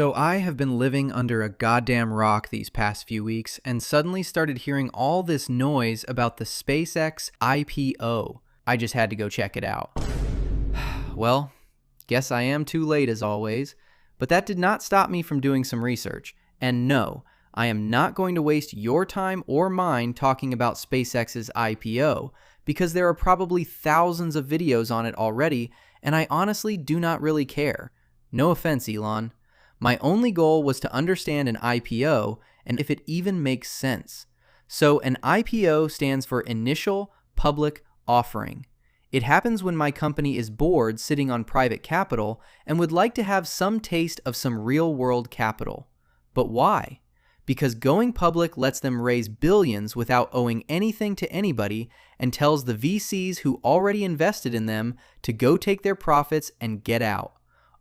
So I have been living under a goddamn rock these past few weeks and suddenly started hearing all this noise about the SpaceX IPO. I just had to go check it out. Well, guess I am too late as always, but that did not stop me from doing some research. And no, I am not going to waste your time or mine talking about SpaceX's IPO, because there are probably thousands of videos on it already, and I honestly do not really care. No offense, Elon. My only goal was to understand an IPO and if it even makes sense. So an IPO stands for Initial Public Offering. It happens when my company is bored sitting on private capital and would like to have some taste of some real-world capital. But why? Because going public lets them raise billions without owing anything to anybody and tells the VCs who already invested in them to go take their profits and get out.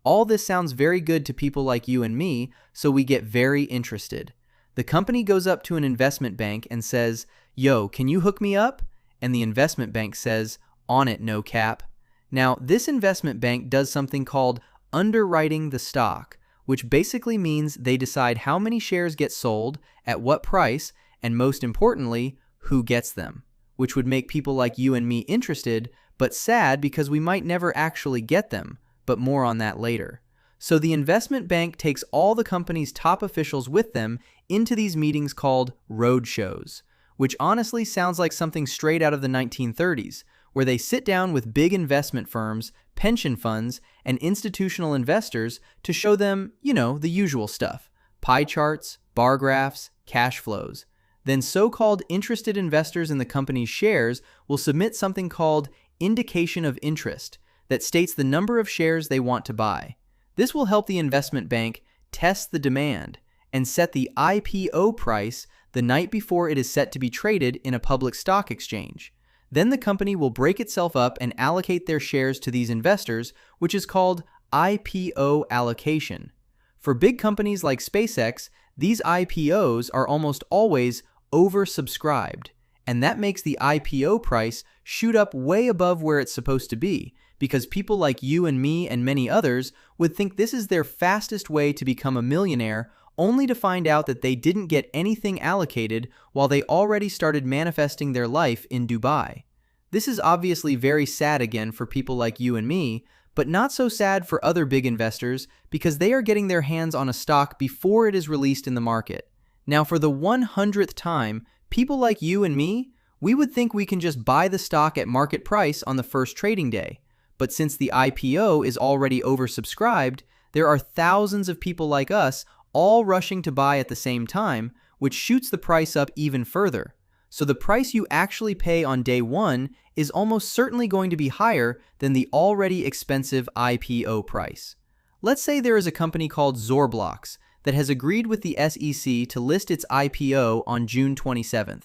All this sounds very good to people like you and me, so we get very interested. The company goes up to an investment bank and says, "Yo, can you hook me up?" And the investment bank says, "On it, no cap." Now, this investment bank does something called underwriting the stock, which basically means they decide how many shares get sold, at what price, and most importantly, who gets them, which would make people like you and me interested, but sad because we might never actually get them. But more on that later. So the investment bank takes all the company's top officials with them into these meetings called roadshows, which honestly sounds like something straight out of the 1930s, where they sit down with big investment firms, pension funds, and institutional investors to show them, the usual stuff: pie charts, bar graphs, cash flows. Then so-called interested investors in the company's shares will submit something called indication of interest, that states the number of shares they want to buy. This will help the investment bank test the demand and set the IPO price the night before it is set to be traded in a public stock exchange. Then the company will break itself up and allocate their shares to these investors, which is called IPO allocation. For big companies like SpaceX, these IPOs are almost always oversubscribed, and that makes the IPO price shoot up way above where it's supposed to be, because people like you and me and many others would think this is their fastest way to become a millionaire, only to find out that they didn't get anything allocated while they already started manifesting their life in Dubai. This is obviously very sad again for people like you and me, but not so sad for other big investors because they are getting their hands on a stock before it is released in the market. Now, for the 100th time, people like you and me, we would think we can just buy the stock at market price on the first trading day. But since the IPO is already oversubscribed, there are thousands of people like us all rushing to buy at the same time, which shoots the price up even further. So the price you actually pay on day one is almost certainly going to be higher than the already expensive IPO price. Let's say there is a company called Zorblox that has agreed with the SEC to list its IPO on June 27th.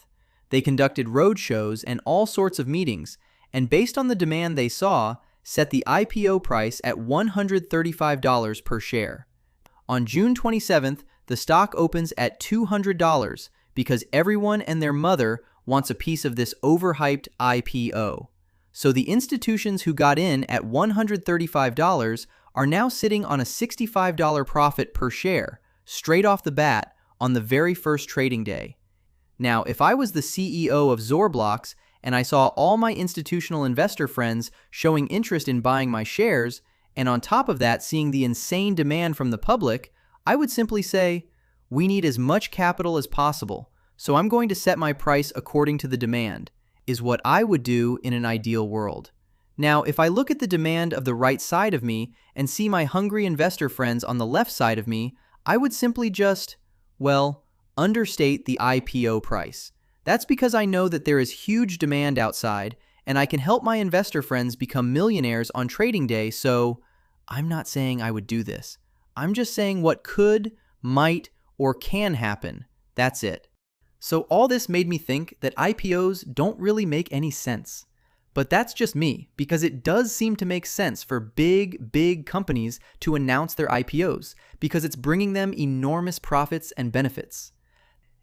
They conducted roadshows and all sorts of meetings, and based on the demand they saw, set the IPO price at $135 per share. On June 27th, the stock opens at $200 because everyone and their mother wants a piece of this overhyped IPO. So the institutions who got in at $135 are now sitting on a $65 profit per share, straight off the bat, on the very first trading day. Now, if I was the CEO of Zorblox and I saw all my institutional investor friends showing interest in buying my shares, and on top of that seeing the insane demand from the public, I would simply say, we need as much capital as possible, so I'm going to set my price according to the demand, is what I would do in an ideal world. Now, if I look at the demand of the right side of me and see my hungry investor friends on the left side of me, I would simply just, understate the IPO price. That's because I know that there is huge demand outside, and I can help my investor friends become millionaires on trading day, so I'm not saying I would do this. I'm just saying what could, might, or can happen. That's it. So all this made me think that IPOs don't really make any sense. But that's just me, because it does seem to make sense for big companies to announce their IPOs, because it's bringing them enormous profits and benefits.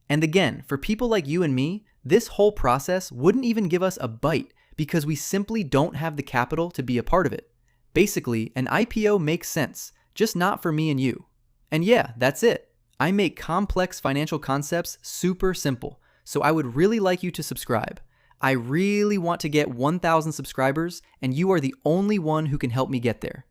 And again, for people like you and me, this whole process wouldn't even give us a bite because we simply don't have the capital to be a part of it. Basically, an IPO makes sense, just not for me and you. And yeah, that's it. I make complex financial concepts super simple, so I would really like you to subscribe. I really want to get 1,000 subscribers, and you are the only one who can help me get there.